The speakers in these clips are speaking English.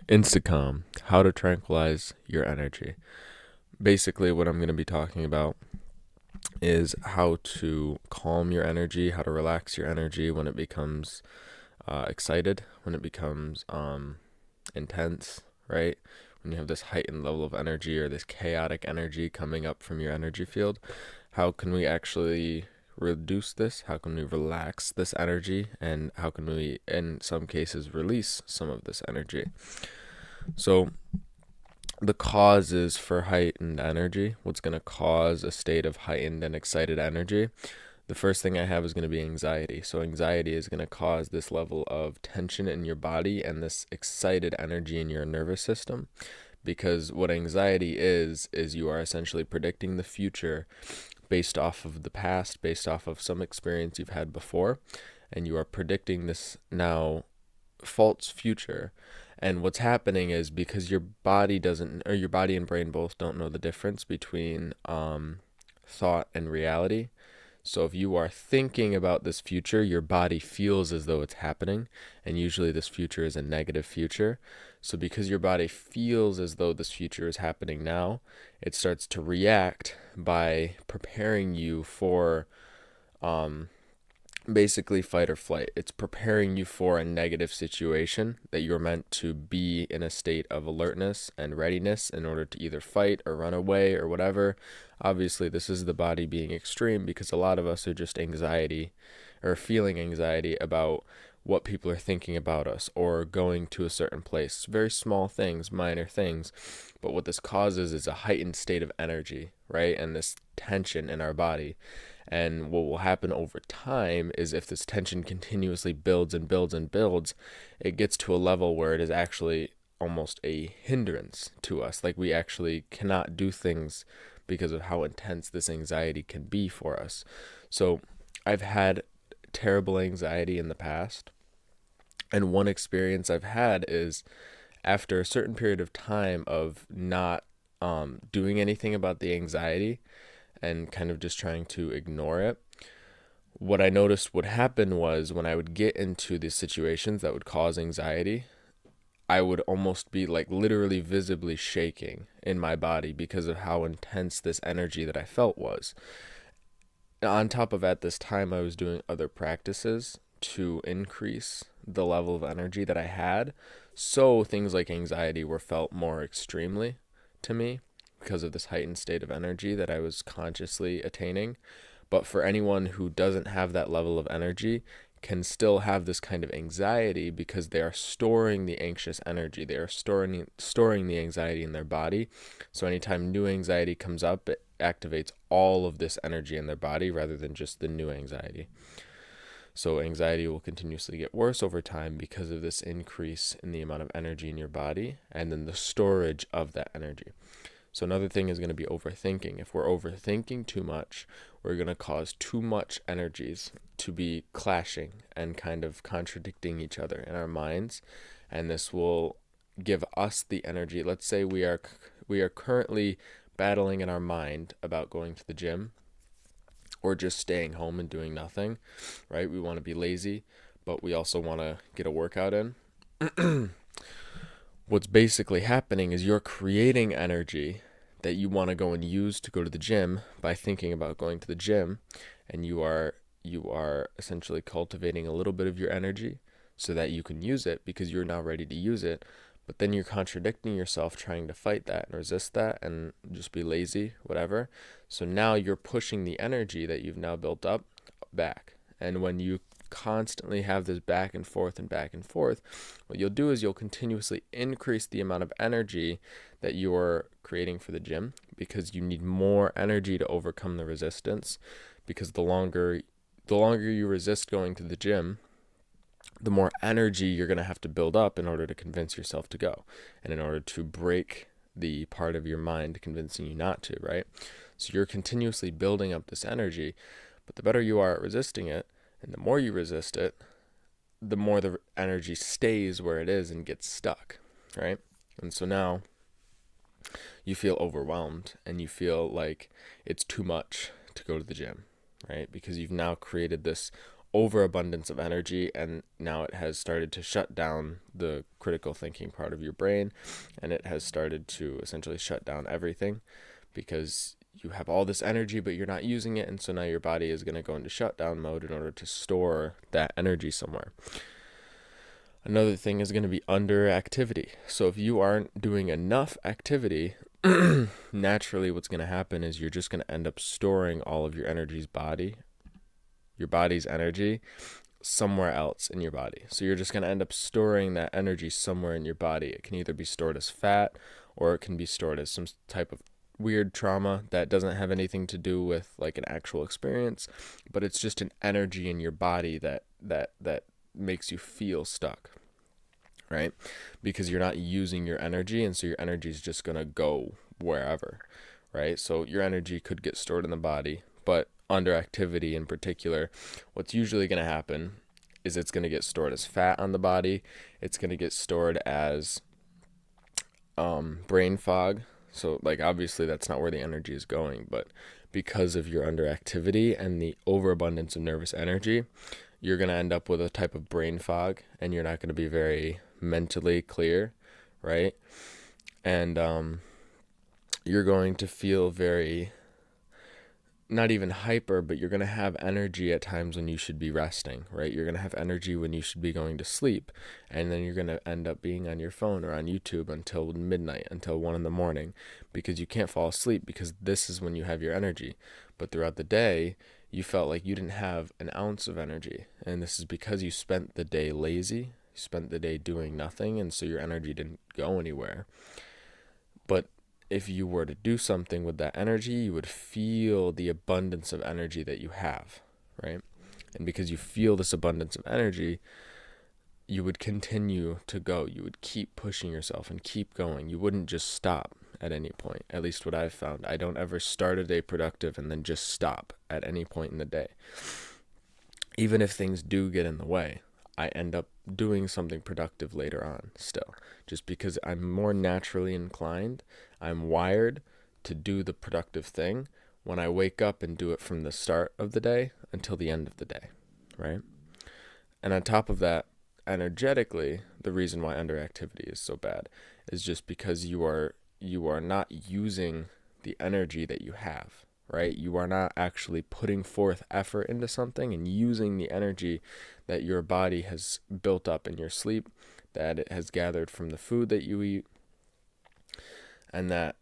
Instacom, how to tranquilize your energy. Basically, what I'm going to be talking about is how to calm your energy, how to relax your energy when it becomes excited, when it becomes intense, right? When you have this heightened level of energy or this chaotic energy coming up from your energy field, how can we actually reduce this? How can we relax this energy? And how can we, in some cases, release some of this energy? So, the causes for heightened energy, what's going to cause a state of heightened and excited energy. The first thing I have is going to be anxiety. So anxiety is going to cause this level of tension in your body and this excited energy in your nervous system, because what anxiety is you are essentially predicting the future based off of the past, based off of some experience you've had before, and you are predicting this now false future. And what's happening is because your body doesn't, or your body and brain both don't know the difference between thought and reality. So if you are thinking about this future, your body feels as though it's happening, and usually this future is a negative future. So because your body feels as though this future is happening now, it starts to react by preparing you for basically fight or flight. It's preparing you for a negative situation that you're meant to be in a state of alertness and readiness in order to either fight or run away or whatever. Obviously, this is the body being extreme because a lot of us are just anxiety or feeling anxiety about what people are thinking about us or going to a certain place. Very small things, minor things. But what this causes is a heightened state of energy, right? And this tension in our body. And what will happen over time is if this tension continuously builds and builds and builds, it gets to a level where it is actually almost a hindrance to us. Like we actually cannot do things because of how intense this anxiety can be for us. So I've had terrible anxiety in the past. And one experience I've had is after a certain period of time of not doing anything about the anxiety and kind of just trying to ignore it, what I noticed would happen was when I would get into these situations that would cause anxiety, I would almost be like literally visibly shaking in my body because of how intense this energy that I felt was. On top of at this time, I was doing other practices to increase the level of energy that I had. So things like anxiety were felt more extremely to me because of this heightened state of energy that I was consciously attaining. But for anyone who doesn't have that level of energy, can still have this kind of anxiety because they are storing the anxious energy. They are storing the anxiety in their body. So anytime new anxiety comes up, it activates all of this energy in their body rather than just the new anxiety. So anxiety will continuously get worse over time because of this increase in the amount of energy in your body and then the storage of that energy. So another thing is going to be overthinking. If we're overthinking too much, we're going to cause too much energies to be clashing and kind of contradicting each other in our minds, and this will give us the energy. Let's say we are currently battling in our mind about going to the gym or just staying home and doing nothing, right? We want to be lazy, but we also want to get a workout in. What's basically happening is you're creating energy that you want to go and use to go to the gym by thinking about going to the gym, and you are essentially cultivating a little bit of your energy so that you can use it because you're now ready to use it. But then you're contradicting yourself trying to fight that and resist that and just be lazy, whatever. So now you're pushing the energy that you've now built up back. And when you constantly have this back and forth, what you'll do is you'll continuously increase the amount of energy that you're creating for the gym because you need more energy to overcome the resistance. Because the longer you resist going to the gym, the more energy you're going to have to build up in order to convince yourself to go and in order to break the part of your mind convincing you not to, right? So you're continuously building up this energy, but the better you are at resisting it, and the more you resist it, the more the energy stays where it is and gets stuck, right? And so now you feel overwhelmed and you feel like it's too much to go to the gym, right? Because you've now created this overabundance of energy, and now it has started to shut down the critical thinking part of your brain, and it has started to essentially shut down everything because you have all this energy but you're not using it, and so now your body is going to go into shutdown mode in order to store that energy somewhere. Another thing is going to be underactivity. So if you aren't doing enough activity, naturally what's going to happen is you're just going to end up storing all of your body's energy somewhere else in your body. So you're just going to end up storing that energy somewhere in your body. It can either be stored as fat, or it can be stored as some type of weird trauma that doesn't have anything to do with like an actual experience, but it's just an energy in your body that makes you feel stuck, right? Because you're not using your energy, and so your energy is just going to go wherever, right? So your energy could get stored in the body, but under activity in particular, what's usually going to happen is it's going to get stored as fat on the body. It's going to get stored as brain fog. So like obviously that's not where the energy is going, but because of your underactivity and the overabundance of nervous energy, you're going to end up with a type of brain fog, and you're not going to be very mentally clear, right? And you're going to feel very, not even hyper, but you're going to have energy at times when you should be resting, right? You're going to have energy when you should be going to sleep, and then you're going to end up being on your phone or on YouTube until midnight, until 1 a.m, because you can't fall asleep, because this is when you have your energy. But throughout the day, you felt like you didn't have an ounce of energy, and this is because you spent the day lazy, you spent the day doing nothing, and so your energy didn't go anywhere. But if you were to do something with that energy, you would feel the abundance of energy that you have, right? And because you feel this abundance of energy, you would continue to go. You would keep pushing yourself and keep going. You wouldn't just stop at any point. At least what I've found. I don't ever start a day productive and then just stop at any point in the day. Even if things do get in the way, I end up doing something productive later on still, just because I'm more naturally inclined. I'm wired to do the productive thing when I wake up and do it from the start of the day until the end of the day, right? And on top of that, energetically, the reason why underactivity is so bad is just because you are not using the energy that you have, right? You are not actually putting forth effort into something and using the energy that your body has built up in your sleep, that it has gathered from the food that you eat, and that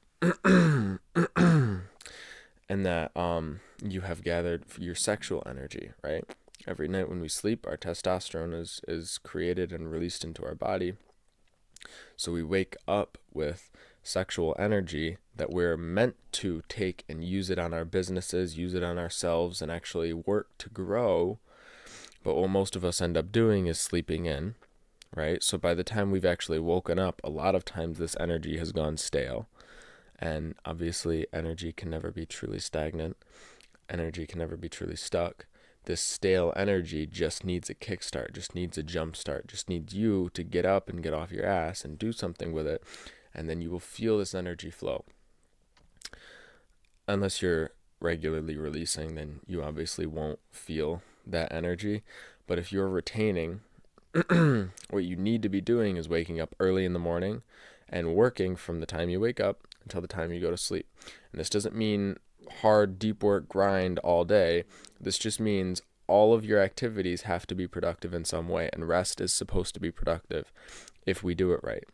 you have gathered your sexual energy, right? Every night when we sleep, our testosterone is created and released into our body. So we wake up with sexual energy that we're meant to take and use it on our businesses, use it on ourselves, and actually work to grow. But what most of us end up doing is sleeping in, right? So by the time we've actually woken up, a lot of times this energy has gone stale. And obviously energy can never be truly stagnant. Energy can never be truly stuck. This stale energy just needs a kickstart, just needs a jump start, just needs you to get up and get off your ass and do something with it. And then you will feel this energy flow. Unless you're regularly releasing, then you obviously won't feel that energy. But if you're retaining, what you need to be doing is waking up early in the morning and working from the time you wake up until the time you go to sleep. And this doesn't mean hard, deep work grind all day. This just means all of your activities have to be productive in some way, and rest is supposed to be productive if we do it right.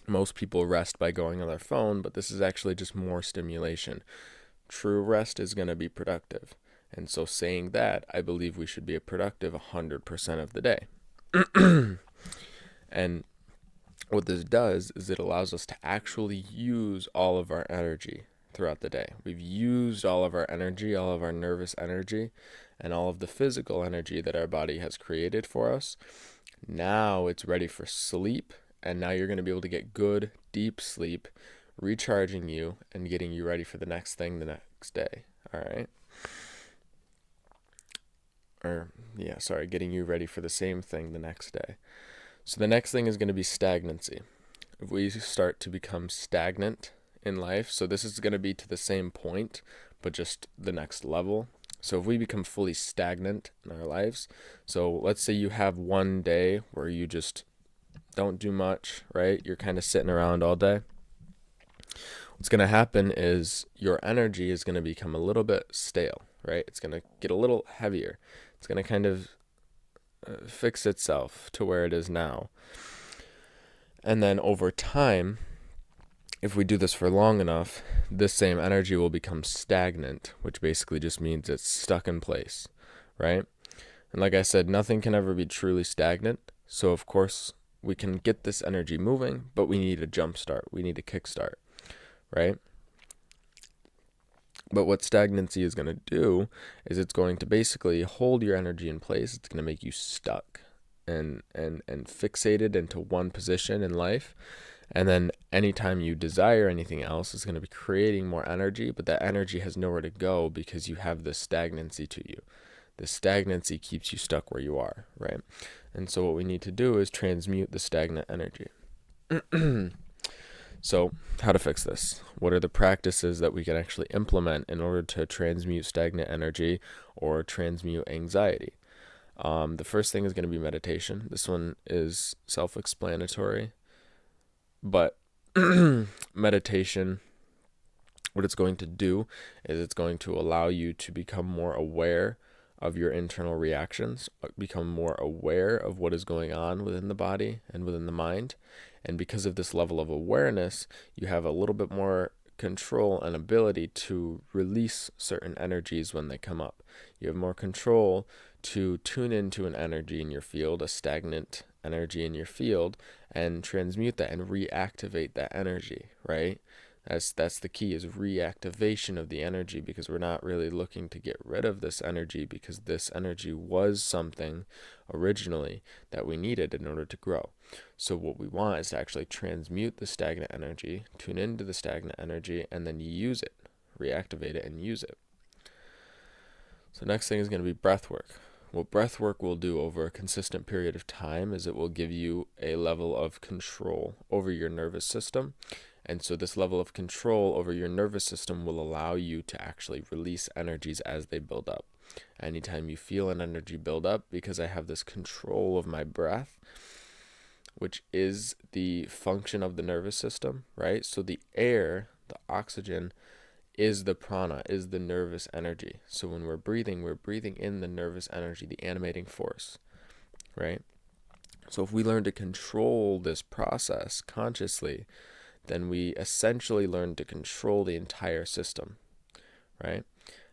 Most people rest by going on their phone, but this is actually just more stimulation. True rest is going to be productive. And so saying that, I believe we should be productive 100% of the day. And what this does is it allows us to actually use all of our energy throughout the day. We've used all of our energy, all of our nervous energy, and all of the physical energy that our body has created for us. Now it's ready for sleep, and now you're going to be able to get good, deep sleep, recharging you and getting you ready for the next thing the next day. All right? Getting you ready for the same thing the next day. So the next thing is going to be stagnancy. If we start to become stagnant in life, so this is going to be to the same point, but just the next level. So if we become fully stagnant in our lives, so let's say you have one day where you just don't do much, right? You're kind of sitting around all day. What's going to happen is your energy is going to become a little bit stale, right? It's going to get a little heavier. It's going to kind of fix itself to where it is now. And then over time, if we do this for long enough, this same energy will become stagnant, which basically just means it's stuck in place, right? And like I said, nothing can ever be truly stagnant. So of course, we can get this energy moving, but we need a jump start. We need a kick start, right? But what stagnancy is going to do is it's going to basically hold your energy in place. It's going to make you stuck and fixated into one position in life. And then anytime you desire anything else, it's going to be creating more energy, but that energy has nowhere to go because you have this stagnancy to you. The stagnancy keeps you stuck where you are, right? And so what we need to do is transmute the stagnant energy. So how to fix this? What are the practices that we can actually implement in order to transmute stagnant energy or transmute anxiety? The first thing is going to be meditation. This one is self-explanatory, but meditation, what it's going to do is it's going to allow you to become more aware of your internal reactions, become more aware of what is going on within the body and within the mind. And because of this level of awareness, you have a little bit more control and ability to release certain energies when they come up. You have more control to tune into an energy in your field, a stagnant energy in your field, and transmute that and reactivate that energy, right? That's the key, is reactivation of the energy, because we're not really looking to get rid of this energy, because this energy was something originally that we needed in order to grow. So what we want is to actually transmute the stagnant energy, tune into the stagnant energy, and then use it, reactivate it and use it. So next thing is going to be breath work. What breath work will do over a consistent period of time is it will give you a level of control over your nervous system. And so this level of control over your nervous system will allow you to actually release energies as they build up. Anytime you feel an energy build up, because I have this control of my breath, which is the function of the nervous system, right? So the air, the oxygen, is the prana, is the nervous energy. So when we're breathing in the nervous energy, the animating force, right? So if we learn to control this process consciously, then we essentially learn to control the entire system, right?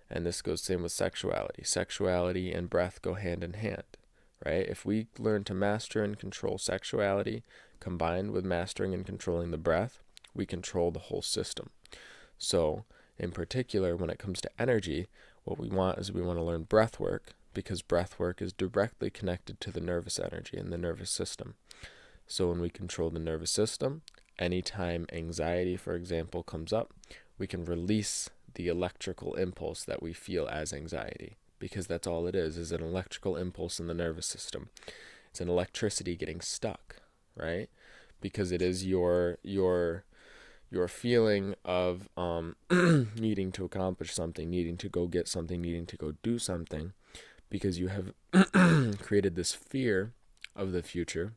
And this goes same with sexuality. Sexuality and breath go hand in hand, right? If we learn to master and control sexuality combined with mastering and controlling the breath, we control the whole system. So in particular, when it comes to energy, what we want is we want to learn breath work, because breath work is directly connected to the nervous energy and the nervous system. So when we control the nervous system, anytime anxiety, for example, comes up, we can release the electrical impulse that we feel as anxiety, because that's all it is an electrical impulse in the nervous system. It's an electricity getting stuck, right? Because it is your feeling of needing to accomplish something, needing to go get something, needing to go do something, because you have created this fear of the future.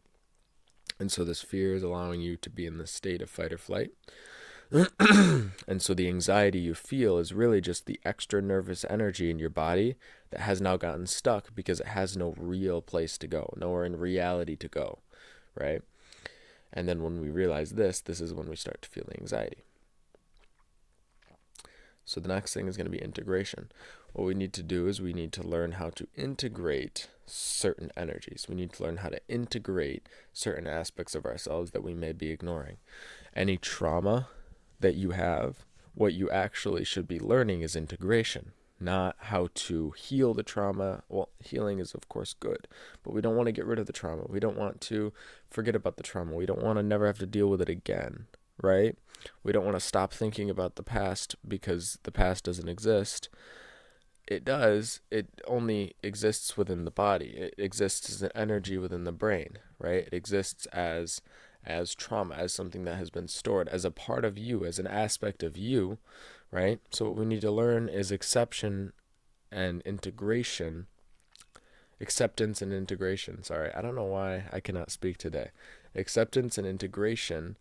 And so this fear is allowing you to be in this state of fight or flight. And so the anxiety you feel is really just the extra nervous energy in your body that has now gotten stuck because it has no real place to go, nowhere in reality to go, right? And then when we realize this is when we start to feel the anxiety. So the next thing is going to be integration. What we need to do is we need to learn how to integrate certain energies. We need to learn how to integrate certain aspects of ourselves that we may be ignoring. Any trauma that you have, what you actually should be learning is integration, not how to heal the trauma. Well, healing is of course good, but we don't want to get rid of the trauma. We don't want to forget about the trauma. We don't want to never have to deal with it again, right? We don't want to stop thinking about the past because the past doesn't exist. It does. It only exists within the body. It exists as an energy within the brain, right? It exists as trauma, as something that has been stored, as a part of you, as an aspect of you, right? So what we need to learn is acceptance and integration, acceptance and integration. Sorry, I don't know why I cannot speak today. Acceptance and integration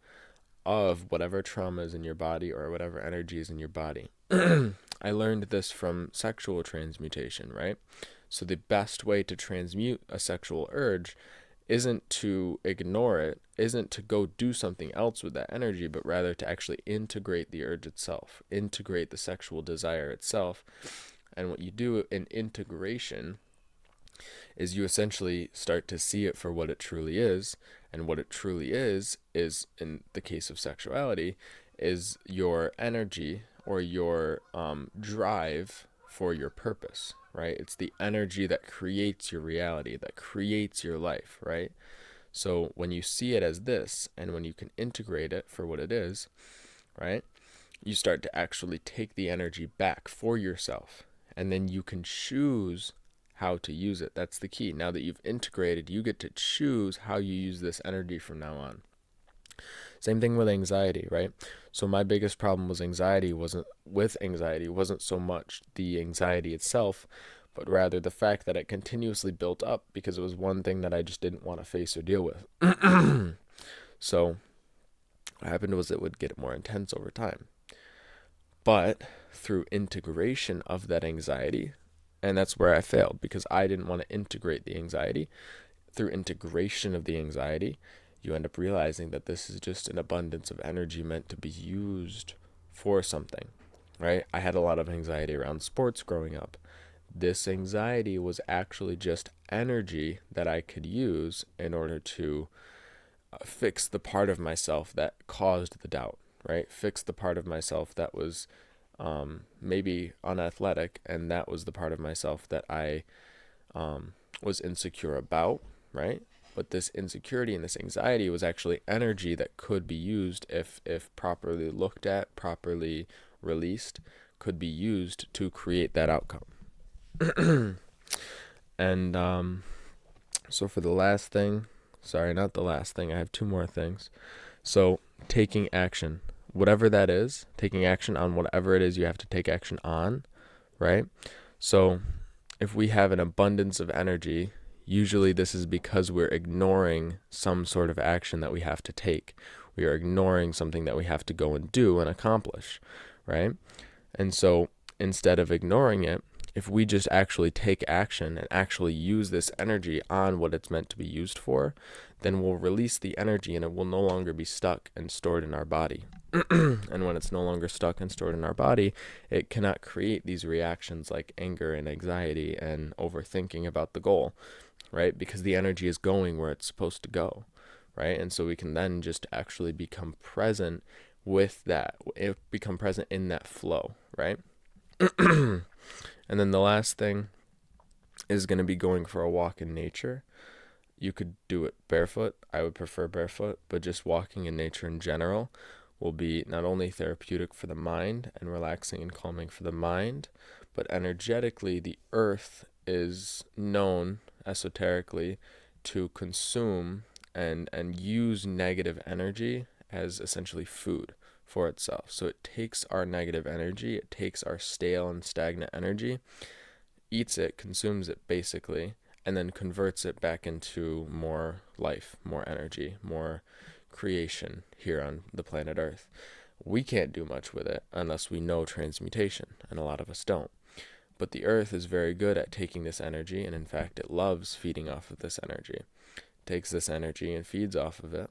of whatever trauma is in your body or whatever energy is in your body. I learned this from sexual transmutation, right? So the best way to transmute a sexual urge isn't to ignore it, isn't to go do something else with that energy, but rather to actually integrate the urge itself, integrate the sexual desire itself. And what you do in integration is you essentially start to see it for what it truly is. And what it truly is, in the case of sexuality, is your energy or your drive for your purpose, right? It's the energy that creates your reality, that creates your life, right? So when you see it as this, and when you can integrate it for what it is, right, you start to actually take the energy back for yourself. And then you can choose how to use it. That's the key. Now that you've integrated, you get to choose how you use this energy from now on. Same thing with anxiety, right? So my biggest problem was anxiety wasn't so much the anxiety itself, but rather the fact that it continuously built up because it was one thing that I just didn't want to face or deal with. So what happened was it would get more intense over time. But through integration of that anxiety, and that's where I failed because I didn't want to integrate the anxiety. Through integration of the anxiety, you end up realizing that this is just an abundance of energy meant to be used for something, right? I had a lot of anxiety around sports growing up. This anxiety was actually just energy that I could use in order to fix the part of myself that caused the doubt, right? Fix the part of myself that was maybe unathletic, and that was the part of myself that I was insecure about, right? But this insecurity and this anxiety was actually energy that could be used if properly looked at, properly released, could be used to create that outcome. And so for the last thing, sorry, not the last thing, I have two more things. So taking action, whatever that is, taking action on whatever it is you have to take action on, right? So if we have an abundance of energy, usually this is because we're ignoring some sort of action that we have to take. We are ignoring something that we have to go and do and accomplish, right? And so instead of ignoring it, if we just actually take action and actually use this energy on what it's meant to be used for, then we'll release the energy and it will no longer be stuck and stored in our body. And when it's no longer stuck and stored in our body, it cannot create these reactions like anger and anxiety and overthinking about the goal, right? Because the energy is going where it's supposed to go, right? And so we can then just actually become present with that, become present in that flow, right? And then the last thing is going to be going for a walk in nature. You could do it barefoot. I would prefer barefoot, but just walking in nature in general will be not only therapeutic for the mind and relaxing and calming for the mind, but energetically, the earth is known esoterically to consume and use negative energy as essentially food for itself. So it takes our negative energy, it takes our stale and stagnant energy, eats it, consumes it basically, and then converts it back into more life, more energy, more creation here on the planet Earth. We can't do much with it unless we know transmutation, and a lot of us don't. But the earth is very good at taking this energy, and in fact, it loves feeding off of this energy. It takes this energy and feeds off of it,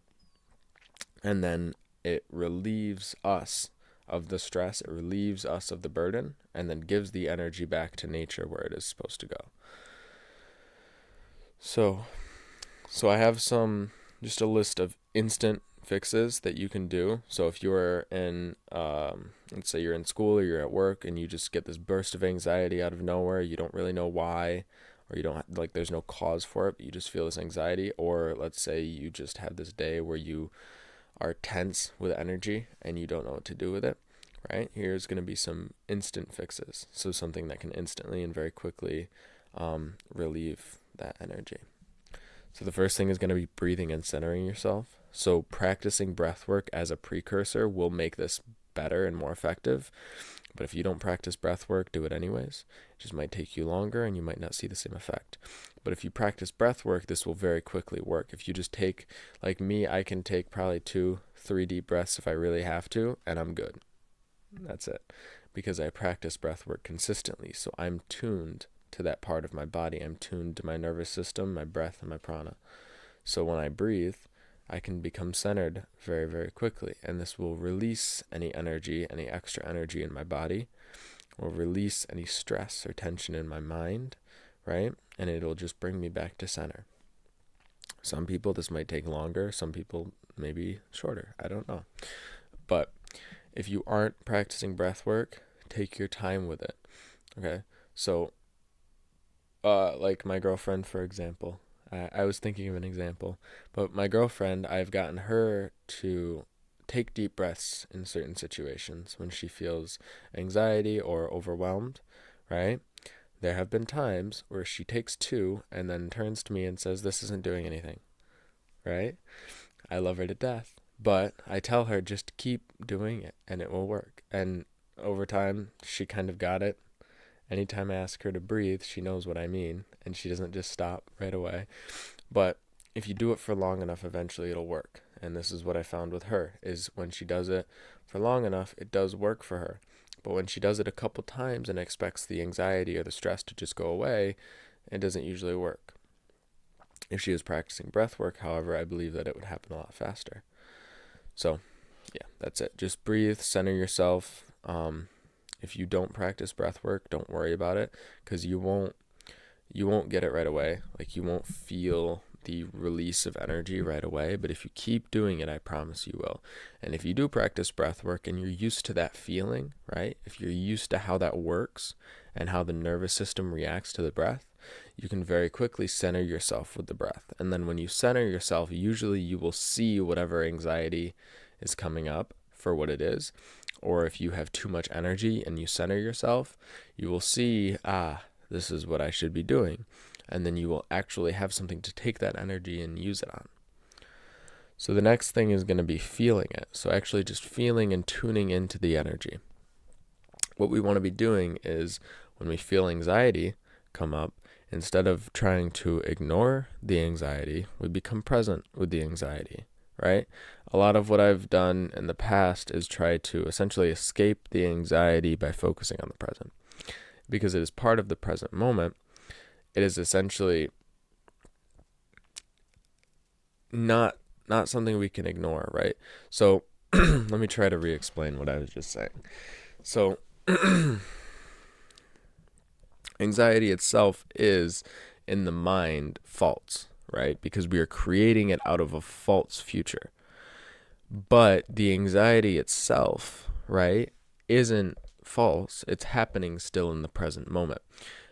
and then it relieves us of the stress, it relieves us of the burden, and then gives the energy back to nature where it is supposed to go. So I have just a list of instant fixes that you can do. So if you're in, let's say you're in school or you're at work and you just get this burst of anxiety out of nowhere, you don't really know why, or you don't, like, there's no cause for it, but you just feel this anxiety. Or let's say you just have this day where you are tense with energy and you don't know what to do with it, right? Here's going to be some instant fixes. So something that can instantly and very quickly relieve that energy. So the first thing is going to be breathing and centering yourself. So practicing breath work as a precursor will make this better and more effective. But if you don't practice breath work, do it anyways. It just might take you longer and you might not see the same effect. But if you practice breath work, this will very quickly work. If you just take, like me, I can take probably 2-3 deep breaths if I really have to, and I'm good. That's it. Because I practice breath work consistently. So I'm tuned to that part of my body. I'm tuned to my nervous system, my breath, and my prana. So when I breathe, I can become centered very, very quickly. And this will release any energy, any extra energy in my body, will release any stress or tension in my mind, right? And it'll just bring me back to center. Some people, this might take longer. Some people, maybe shorter. I don't know. But if you aren't practicing breath work, take your time with it, okay? So, like my girlfriend, for example, I was thinking of an example, but my girlfriend, I've gotten her to take deep breaths in certain situations when she feels anxiety or overwhelmed, right? There have been times where she takes 2 and then turns to me and says, "This isn't doing anything," right? I love her to death. But I tell her just keep doing it and it will work. And over time, she kind of got it. Anytime I ask her to breathe, she knows what I mean. And she doesn't just stop right away. But if you do it for long enough, eventually it'll work. And this is what I found with her, is when she does it for long enough, it does work for her. But when she does it a couple times and expects the anxiety or the stress to just go away, it doesn't usually work. If she was practicing breath work, however, I believe that it would happen a lot faster. So, yeah, that's it. Just breathe, center yourself. If you don't practice breath work, don't worry about it, because you won't get it right away. Like, you won't feel the release of energy right away, but if you keep doing it, I promise you will. And if you do practice breath work and you're used to that feeling, right? If you're used to how that works and how the nervous system reacts to the breath, you can very quickly center yourself with the breath. And then when you center yourself, usually you will see whatever anxiety is coming up for what it is. Or if you have too much energy and you center yourself, you will see, this is what I should be doing. And then you will actually have something to take that energy and use it on. So the next thing is going to be feeling it. So actually just feeling and tuning into the energy. What we want to be doing is when we feel anxiety come up, instead of trying to ignore the anxiety, we become present with the anxiety, right? A lot of what I've done in the past is try to essentially escape the anxiety by focusing on the present. Because it is part of the present moment, it is essentially not something we can ignore, right? So let me try to re-explain what I was just saying. So anxiety itself is, in the mind, false, right? Because we are creating it out of a false future. But the anxiety itself, right, isn't false. It's happening still in the present moment.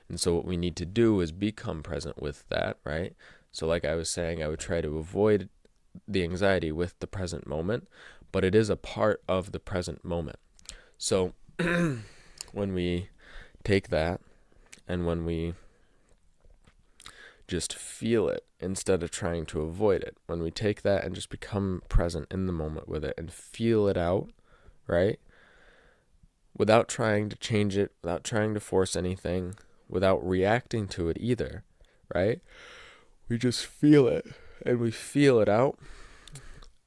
And so what we need to do is become present with that, right? So like I was saying, I would try to avoid the anxiety with the present moment, but it is a part of the present moment. So when we take that and when we just feel it instead of trying to avoid it, when we take that and just become present in the moment with it and feel it out, right? Without trying to change it, without trying to force anything, without reacting to it either, right? We just feel it and we feel it out.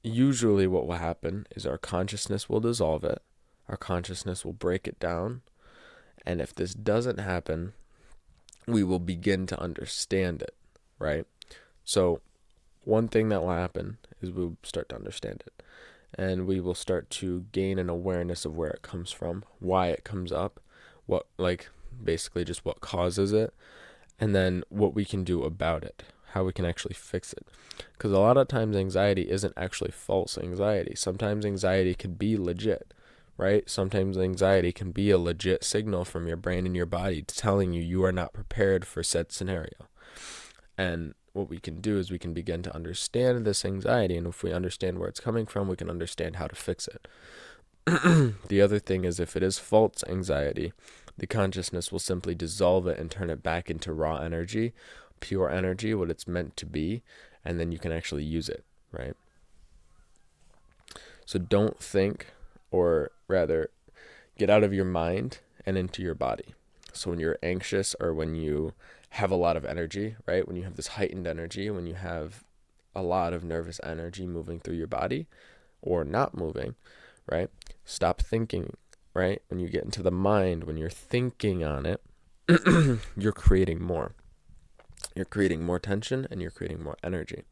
Usually what will happen is our consciousness will dissolve it. Our consciousness will break it down. And if this doesn't happen, we will begin to understand it, right? So one thing that will happen is we'll start to understand it. And we will start to gain an awareness of where it comes from, why it comes up, basically just what causes it, and then what we can do about it, how we can actually fix it. Because a lot of times anxiety isn't actually false anxiety. Sometimes anxiety can be legit, right? Sometimes anxiety can be a legit signal from your brain and your body telling you you are not prepared for said scenario. And what we can do is we can begin to understand this anxiety, and if we understand where it's coming from, we can understand how to fix it. The other thing is, if it is false anxiety, the consciousness will simply dissolve it and turn it back into raw energy, pure energy, what it's meant to be, and then you can actually use it, right? So don't think or rather, get out of your mind and into your body. So when you're anxious or when you have a lot of energy, right? When you have this heightened energy, when you have a lot of nervous energy moving through your body or not moving, right? Stop thinking, right? When you get into the mind, when you're thinking on it, you're creating more. You're creating more tension and you're creating more energy.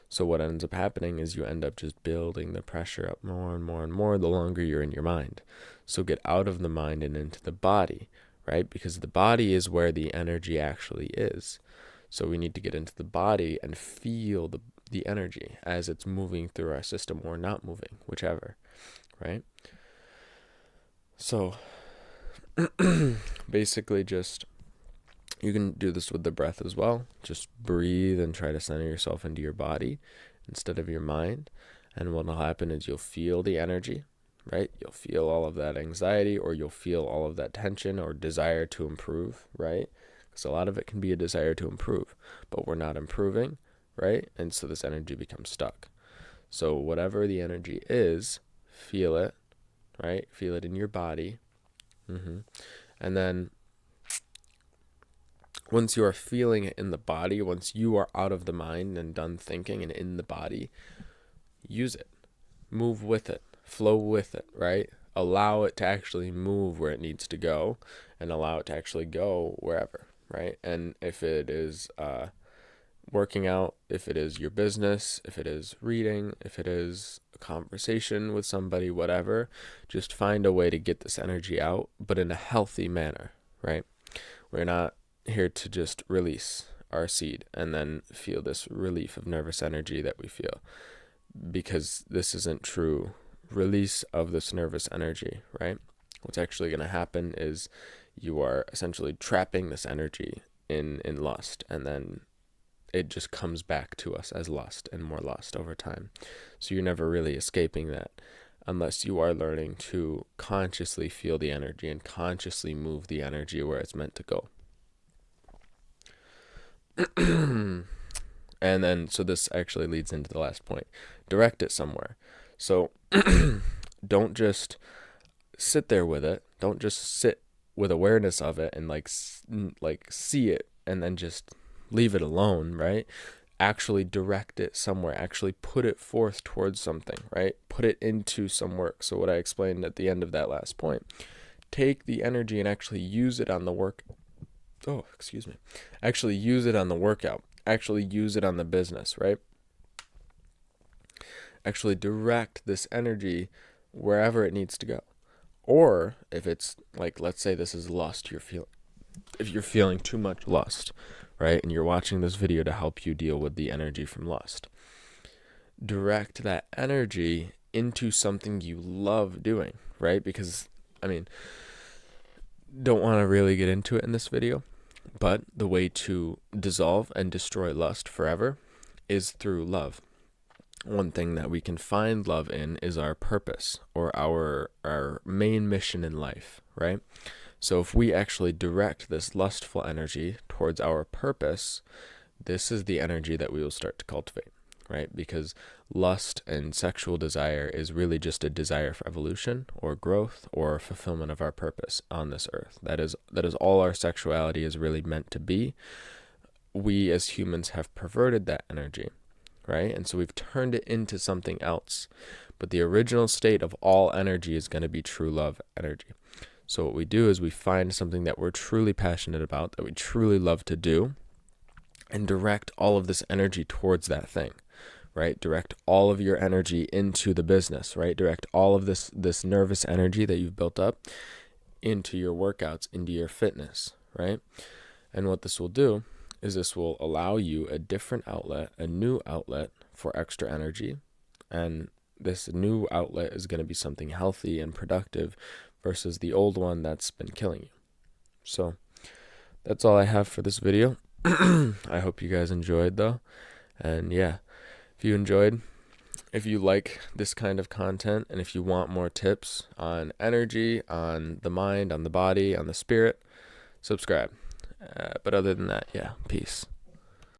So what ends up happening is you end up just building the pressure up more and more and more the longer you're in your mind. So get out of the mind and into the body, right? Because the body is where the energy actually is. So we need to get into the body and feel the energy as it's moving through our system or not moving, whichever, right? So basically just, you can do this with the breath as well. Just breathe and try to center yourself into your body instead of your mind. And what will happen is you'll feel the energy, right? You'll feel all of that anxiety, or you'll feel all of that tension or desire to improve, right? Because a lot of it can be a desire to improve, but we're not improving, right? And so this energy becomes stuck. So whatever the energy is, feel it, right? Feel it in your body. And then once you are feeling it in the body, once you are out of the mind and done thinking and in the body, use it, move with it, flow with it, right? Allow it to actually move where it needs to go and allow it to actually go wherever, right? And if it is working out, if it is your business, if it is reading, if it is a conversation with somebody, whatever, just find a way to get this energy out, but in a healthy manner, right? We're not here to just release our seed and then feel this relief of nervous energy that we feel, because this isn't true release of this nervous energy, right? What's actually going to happen is you are essentially trapping this energy in lust, and then it just comes back to us as lust and more lust over time. So you're never really escaping that unless you are learning to consciously feel the energy and consciously move the energy where it's meant to go. And then, so this actually leads into the last point. Direct it somewhere. So don't just sit there with it. Don't just sit with awareness of it and like see it and then just leave it alone, right? Actually direct it somewhere. Actually put it forth towards something, right? Put it into some work. So what I explained at the end of that last point, take the energy and actually use it on the work. Actually use it on the workout. Actually use it on the business, right? Actually direct this energy wherever it needs to go. Or if it's like, let's say this is lust, if you're feeling too much lust, right? And you're watching this video to help you deal with the energy from lust. Direct that energy into something you love doing, right? Because, don't want to really get into it in this video, but the way to dissolve and destroy lust forever is through love. One thing that we can find love in is our purpose, or our main mission in life, right? So if we actually direct this lustful energy towards our purpose, this is the energy that we will start to cultivate, right? Because lust and sexual desire is really just a desire for evolution or growth or fulfillment of our purpose on this earth. That is all our sexuality is really meant to be. We as humans have perverted that energy, right? And so we've turned it into something else. But the original state of all energy is going to be true love energy. So what we do is we find something that we're truly passionate about, that we truly love to do, and direct all of this energy towards that thing, right? Direct all of your energy into the business, right? Direct all of this nervous energy that you've built up into your workouts, into your fitness, right? And what this will do is this will allow you a different outlet, a new outlet for extra energy. And this new outlet is going to be something healthy and productive versus the old one that's been killing you. So that's all I have for this video. I hope you guys enjoyed though. And yeah, if you enjoyed, if you like this kind of content, and if you want more tips on energy, on the mind, on the body, on the spirit, subscribe. But other than that, yeah, peace.